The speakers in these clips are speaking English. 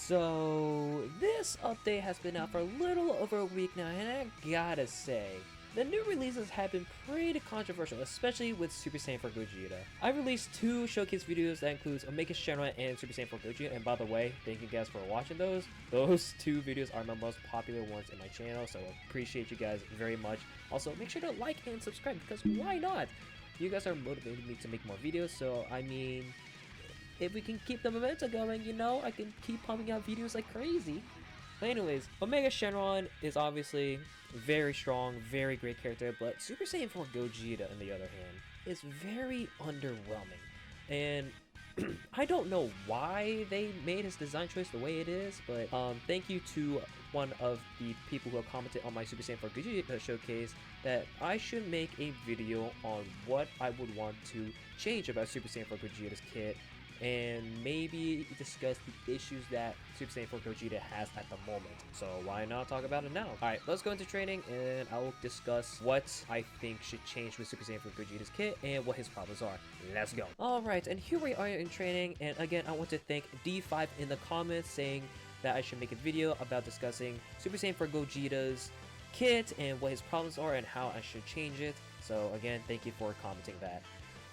So, this update has been out for a little over a week now, and I gotta say, the new releases have been pretty controversial, especially with Super Saiyan 4 Gogeta. I released 2 showcase videos that includes Omega Shenron and Super Saiyan 4 Gogeta, and by the way, thank you guys for watching those. Those 2 videos are my most popular ones in my channel, so I appreciate you guys very much. Also, make sure to like and subscribe, because why not? You guys are motivating me to make more videos, so I mean, if we can keep the momentum going, you know, I can keep pumping out videos like crazy. But anyways, Omega Shenron is obviously very strong, very great character, but Super Saiyan 4 Gogeta, on the other hand, is very underwhelming. And I don't know why they made his design choice the way it is, but thank you to one of the people who have commented on my Super Saiyan 4 Gogeta showcase that I should make a video on what I would want to change about Super Saiyan 4 Gogeta's kit, and maybe discuss the issues that Super Saiyan 4 Gogeta has at the moment. So why not talk about it now? Alright, let's go into training and I will discuss what I think should change with Super Saiyan 4 Gogeta's kit and what his problems are. Let's go. Alright, and here we are in training, and again I want to thank D5 in the comments saying that I should make a video about discussing Super Saiyan 4 Gogeta's kit and what his problems are and how I should change it. So again, thank you for commenting that.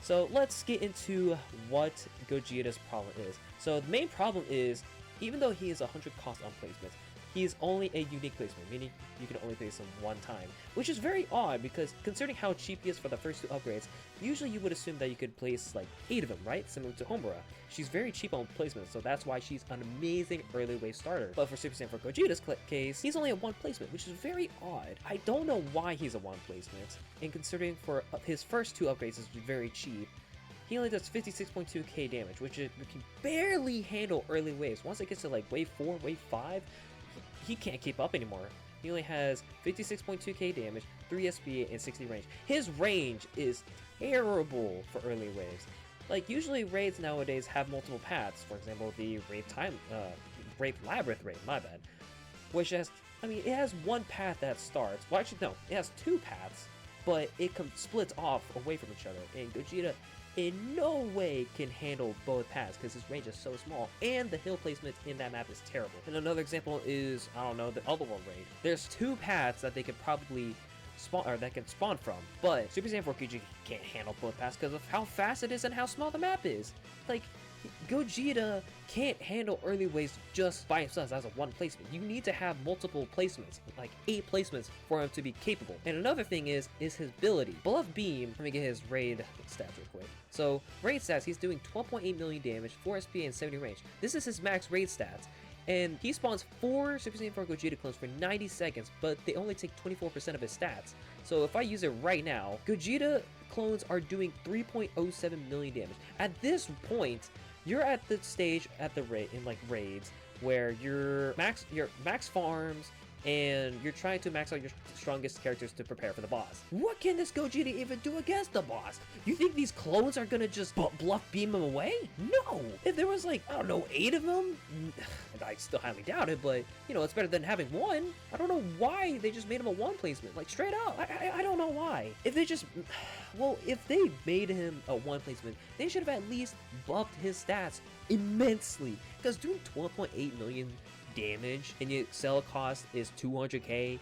So let's get into what Gogeta's problem is. So the main problem is, even though he is 100 cost on placements, he is only a unique placement, meaning you can only place him one time, which is very odd because considering how cheap he is for the first 2 upgrades, usually you would assume that you could place like 8 of them, right? Similar to Homura. She's very cheap on placements, so that's why she's an amazing early wave starter. But for Super Saiyan 4 Gogeta's case, he's only a 1 placement, which is very odd. I don't know why he's a 1 placement, and considering for his first 2 upgrades is very cheap, he only does 56.2k damage, which can barely handle early waves. Once it gets to like wave 4, wave 5, he can't keep up anymore. He only has 56.2k damage, 3 SPA, and 60 range. His range is terrible for early waves. Like, usually raids nowadays have multiple paths. For example, the Raid Labyrinth raid, my bad. Which has, I mean, it has 1 path that starts. Well, actually, no, it has 2 paths, but it splits off away from each other. And Gogeta in no way can handle both paths because his range is so small, and the hill placement in that map is terrible. And another example is, I don't know, the Otherworld raid. There's 2 paths that they could probably spawn, or that can spawn from, but Super Saiyan 4 Gogeta can't handle both paths because of how fast it is and how small the map is. Like, Gogeta can't handle early waves just by himself as a 1 placement. You need to have multiple placements, like 8 placements, for him to be capable. And another thing is his ability. Beloved Beam, let me get his raid stats real quick. So, raid stats, he's doing 12.8 million damage, 4 SPA, and 70 range. This is his max raid stats. And he spawns 4 Super Saiyan 4 Gogeta clones for 90 seconds, but they only take 24% of his stats. So if I use it right now, Gogeta clones are doing 3.07 million damage. At this point, you're at the stage at the raids where your max farms and you're trying to max out your strongest characters to prepare for the boss. What can this Gogeta even do against the boss? You think these clones are gonna just bluff beam him away? No! If there was like, I don't know, 8 of them, I still highly doubt it, but you know, it's better than having 1. I don't know why they just made him a 1 placement, like straight up. I don't know why. If they just, well, if they made him a 1 placement, they should have at least buffed his stats immensely, because doing 12.8 million damage and your sell cost is 200k,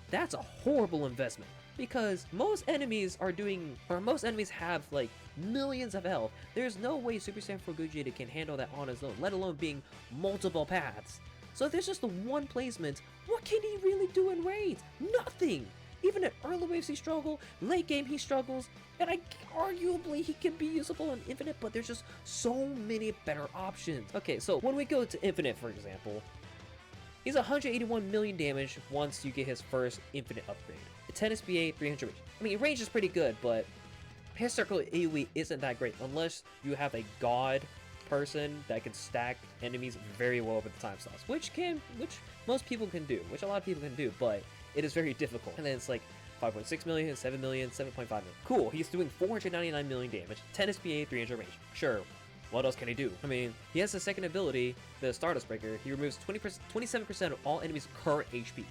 that's a horrible investment, because most enemies have like millions of health. There's no way Super Saiyan 4 Gogeta can handle that on his own, let alone being multiple paths. So if there's just the 1 placement, what can he really do in raids? Nothing! Even at early waves he struggles, late game he struggles, and arguably he can be usable in Infinite, but there's just so many better options. Okay, so when we go to Infinite, for example, he's 181 million damage once you get his first Infinite upgrade. 10 SPA, 300 range. I mean, range is pretty good, but his circle AoE isn't that great unless you have a god person that can stack enemies very well with the time slots, which most people can do, which a lot of people can do, but it is very difficult. And then it's like 5.6 million, 7 million, 7.5 million. Cool, he's doing 499 million damage, 10 SPA, 300 range. Sure. What else can he do? I mean, he has the second ability, the Stardust Breaker. He removes 27% of all enemies' current HP.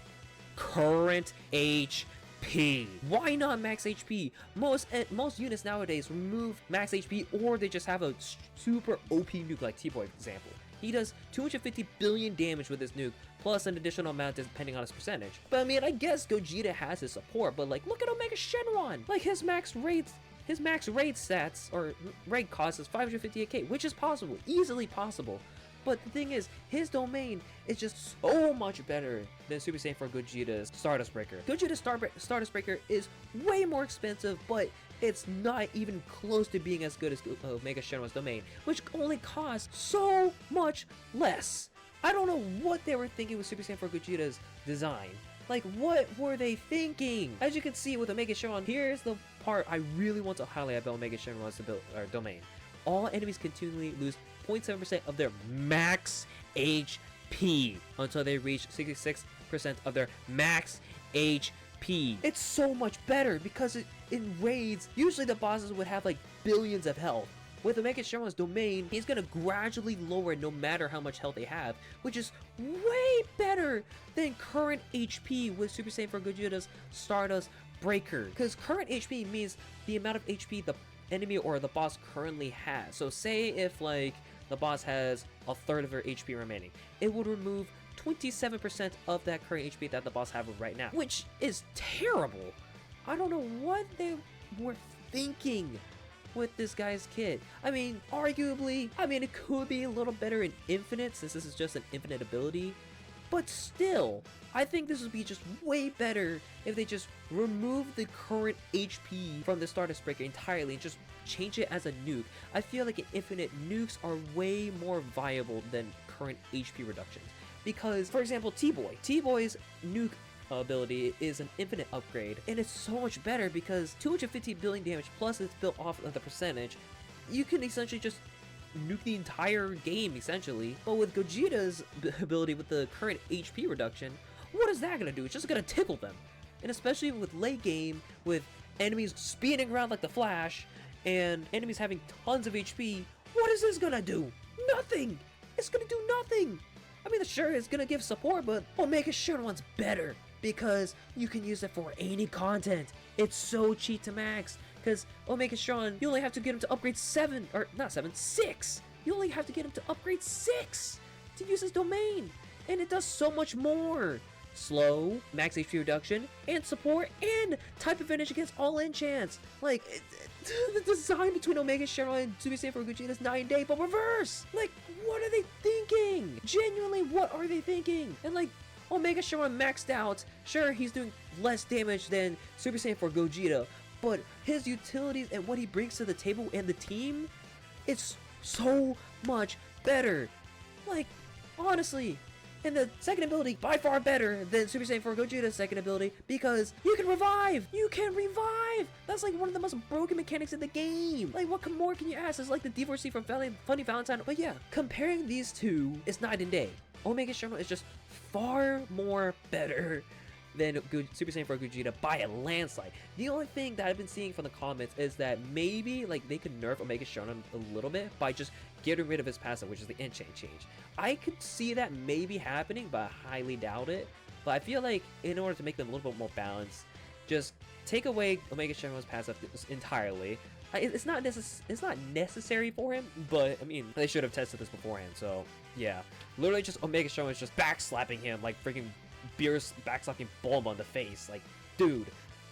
Current HP! Why not max HP? Most units nowadays remove max HP, or they just have a super OP nuke like T-Boy, for example. He does 250 billion damage with his nuke, plus an additional amount depending on his percentage. But I mean, I guess Gogeta has his support, but like, look at Omega Shenron! Like, his max raid stats, or raid cost is 558k, which is possible, easily possible. But the thing is, his domain is just so much better than Super Saiyan 4 Gogeta's Stardust Breaker. Gogeta's Stardust Breaker is way more expensive, but it's not even close to being as good as Omega Shenron's domain, which only costs so much less. I don't know what they were thinking with Super Saiyan 4 Gogeta's design. Like, what were they thinking? As you can see with Omega Shenron, here's the part I really want to highlight about Omega Shenron's domain. All enemies continually lose 0.7% of their max HP until they reach 66% of their max HP. It's so much better because in raids, usually the bosses would have like billions of health. With Omega Shenron's domain, he's gonna gradually lower no matter how much health they have, which is way better than current HP with Super Saiyan 4 Gogeta's Stardust Breaker. Because current HP means the amount of HP the enemy or the boss currently has. So say if like the boss has a third of their HP remaining, it would remove 27% of that current HP that the boss have right now, which is terrible. I don't know what they were thinking with this guy's kit. I mean, arguably, it could be a little better in Infinite, since this is just an infinite ability, but still, I think this would be just way better if they just remove the current HP from the Stardust Breaker entirely and just change it as a nuke. I feel like in Infinite, nukes are way more viable than current HP reductions. Because, for example, T-Boy's nuke ability is an infinite upgrade, and it's so much better because 250 billion damage plus it's built off of the percentage. You can essentially just nuke the entire game essentially. But with Gogeta's ability with the current HP reduction, what is that gonna do? It's just gonna tickle them. And especially with late game, with enemies speeding around like the Flash and enemies having tons of HP, what is this gonna do? Nothing! It's gonna do nothing! I mean, sure, it's gonna give support, but Omega Shenron's better because you can use it for any content. It's so cheap to max, because Omega Shenron, you only have to get him to upgrade 6. You only have to get him to upgrade 6 to use his domain, and it does so much more. Slow, max HP reduction, and support, and type advantage against all enchants. Like, the design between Omega Shenron and Super Saiyan 4 Gogeta is night and day, but reverse! Like, what are they thinking? Genuinely, what are they thinking? And like, Omega Shenron maxed out, sure, he's doing less damage than Super Saiyan 4 Gogeta, but his utilities and what he brings to the table and the team, it's so much better. Like, honestly. And the second ability, by far better than Super Saiyan 4 Gogeta's second ability, because you can revive! You can revive! That's like one of the most broken mechanics in the game! Like, what more can you ask? It's like the D4C from Funny Valentine. But yeah, comparing these two is night and day. Omega Shenron is just far more better than Super Saiyan 4 Gogeta by a landslide. The only thing that I've been seeing from the comments is that maybe like they could nerf Omega Shenron a little bit by just getting rid of his passive, which is the enchant change. I could see that maybe happening, but I highly doubt it. But I feel like in order to make them a little bit more balanced, just take away Omega Shenron's passive entirely. It's not necessary for him, but I mean, they should have tested this beforehand. So yeah, literally just Omega Shenron is just backslapping him like freaking Beerus backslapping Bulma on the face. Like, dude,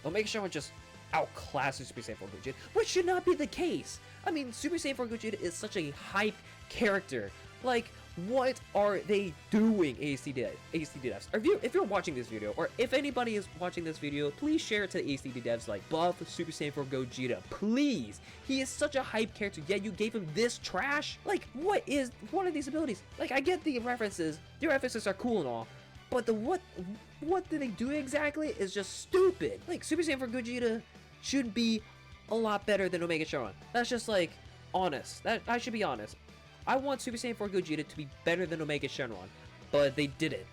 Omega Shenron just outclasses Super Saiyan 4 Gogeta, which should not be the case. I mean, Super Saiyan 4 Gogeta is such a hype character. Like, what are they doing, ASD devs? If you're watching this video, or if anybody is watching this video, please share it to the ASD devs, like, buff Super Saiyan 4 Gogeta, please. He is such a hype character, yet you gave him this trash? Like, what are these abilities? Like, I get the references are cool and all, but what did they do exactly is just stupid. Like, Super Saiyan 4 Gogeta should be a lot better than Omega Shenron. That's just, like, honest. I should be honest. I want Super Saiyan 4 Gogeta to be better than Omega Shenron, but they didn't.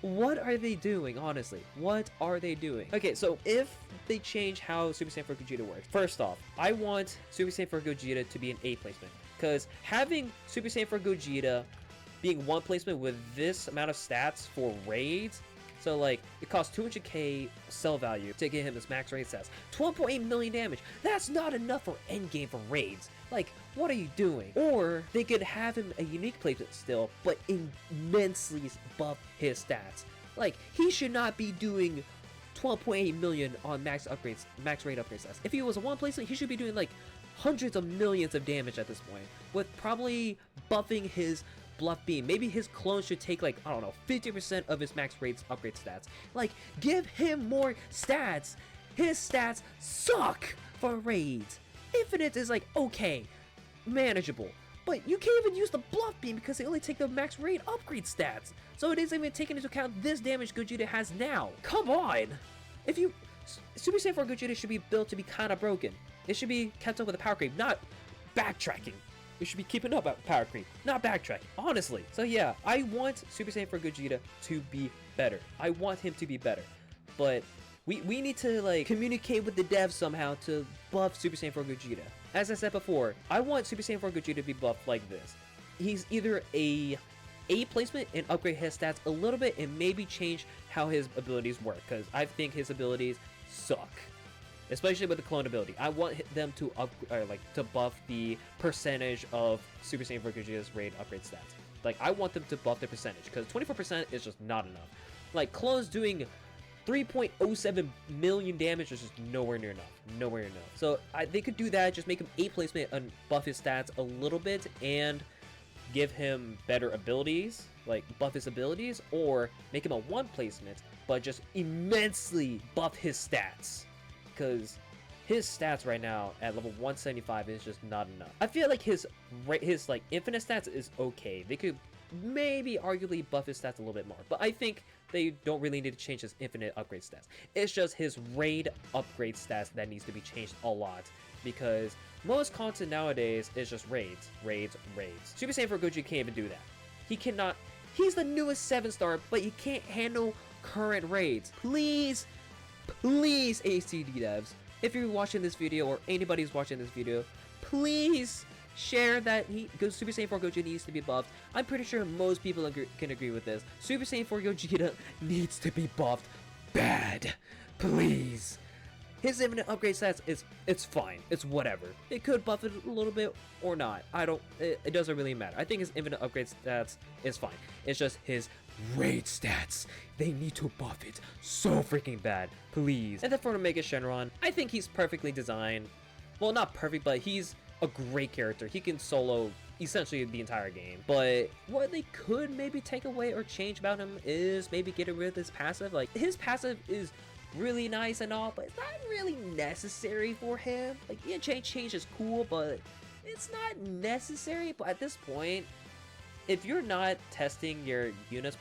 What are they doing, honestly? What are they doing? Okay, so if they change how Super Saiyan 4 Gogeta works, first off, I want Super Saiyan 4 Gogeta to be an A placement, because having Super Saiyan 4 Gogeta being 1 placement with this amount of stats for raids So like, it costs 200k sell value to get him his max raid stats. 12.8 million damage. That's not enough for endgame for raids. Like, what are you doing? Or they could have him a unique placement still, but immensely buff his stats. Like, he should not be doing 12.8 million on max raid upgrade stats. If he was a one placement, he should be doing like hundreds of millions of damage at this point, with probably buffing his bluff beam. Maybe his clone should take like, I don't know, 50% of his max raid upgrade stats. Like, give him more stats. His stats suck for raids. Infinite is like, okay, manageable, but you can't even use the bluff beam because they only take the max raid upgrade stats. So it isn't even taking into account this damage Gogeta has now. Come on! If you... Super Saiyan 4 Gogeta should be built to be kind of broken. It should be kept up with a power creep, not backtracking. It should be keeping up with power creep, not backtracking, honestly. So yeah, I want Super Saiyan 4 Gogeta to be better. I want him to be better. But we need to like communicate with the devs somehow to buff Super Saiyan 4 Gogeta. As I said before, I want Super Saiyan 4 Gogeta to be buffed like this. He's either a placement and upgrade his stats a little bit and maybe change how his abilities work, because I think his abilities suck, especially with the clone ability. I want them to buff the percentage of Super Saiyan 4 Gogeta's raid upgrade stats. Like, I want them to buff the percentage, because 24% is just not enough. Like, clones doing 3.07 million damage is just nowhere near enough. Nowhere near enough. So they could do that, just make him a placement and buff his stats a little bit, and give him better abilities, like buff his abilities, or make him a one placement, but just immensely buff his stats. Because his stats right now at level 175 is just not enough. I feel like his like infinite stats is okay. They could maybe arguably buff his stats a little bit more, but I think they don't really need to change his infinite upgrade stats. It's just his raid upgrade stats that needs to be changed a lot, because most content nowadays is just raids. Super Saiyan 4 Gogeta can't even do that. He cannot. He's the newest 7-star, but he can't handle current raids. Please, ACD devs, if you're watching this video or anybody's watching this video, please share that Super Saiyan 4 Gogeta needs to be buffed. I'm pretty sure most people can agree with this. Super Saiyan 4 Gogeta needs to be buffed bad. Please. His infinite upgrade stats it's fine. It's whatever. It could buff it a little bit or not. It doesn't really matter. I think his infinite upgrade stats is fine. It's just his raid stats. They need to buff it so freaking bad. Please. And then for Omega Shenron, I think he's perfectly designed. Well, not perfect, but he's a great character. He can solo essentially the entire game. But what they could maybe take away or change about him is maybe get rid of his passive. Like, his passive is really nice and all, but it's not really necessary for him. Like, yeah, change is cool, but it's not necessary. But at this point, if you're not testing your units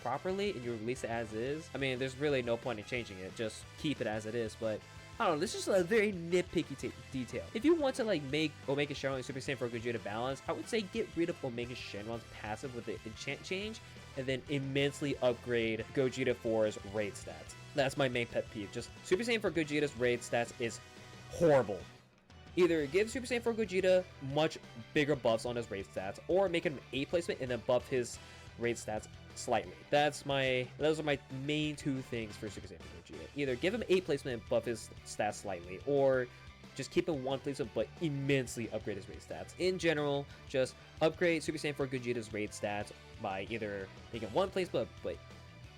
properly and you release it as is, I mean, there's really no point in changing it. Just keep it as it is. But I don't know, this is just a very nitpicky detail. If you want to like make Omega Shenron and Super Saiyan 4 Gogeta balance, I would say get rid of Omega Shenron's passive with the enchant change, and then immensely upgrade Gogeta 4's raid stats. That's my main pet peeve. Just Super Saiyan 4 Gogeta's raid stats is horrible. Either give Super Saiyan 4 Gogeta much bigger buffs on his raid stats, or make him A placement and then buff his raid stats slightly. Those are my main two things for Super Saiyan 4 Gogeta. Either give him A placement and buff his stats slightly, or just keep him one placement but immensely upgrade his raid stats. In general, just upgrade Super Saiyan 4 Gogeta's raid stats by either making one placement but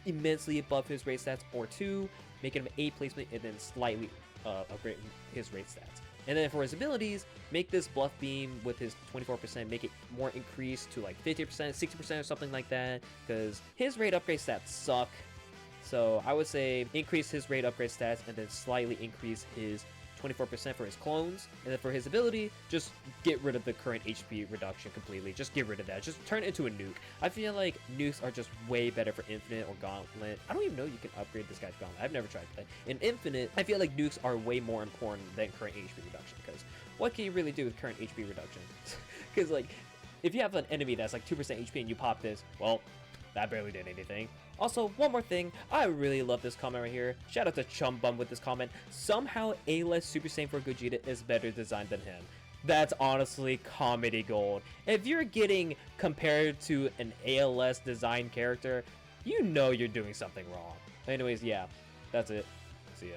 immensely buff his raid stats, or two, making him A placement and then slightly upgrade his raid stats. And then for his abilities, make this bluff beam with his 24%, make it more increased to like 50%, 60% or something like that, because his raid upgrade stats suck. So I would say increase his raid upgrade stats and then slightly increase his 24% for his clones. And then for his ability, just get rid of the current HP reduction completely. Just get rid of that. Just turn it into a nuke. I feel like nukes are just way better for Infinite or Gauntlet. I don't even know you can upgrade this guy's Gauntlet. I've never tried that. In Infinite, I feel like nukes are way more important than current HP reduction, because what can you really do with current HP reduction? Because like, if you have an enemy that's like 2% HP and you pop this, well, that barely did anything. Also, one more thing, I really love this comment right here. Shout out to Chum Bum with this comment. Somehow A-less Super Saiyan 4 Gogeta is better designed than him. That's honestly comedy gold. If you're getting compared to an ALS design character, you know you're doing something wrong. Anyways, yeah, that's it. See ya.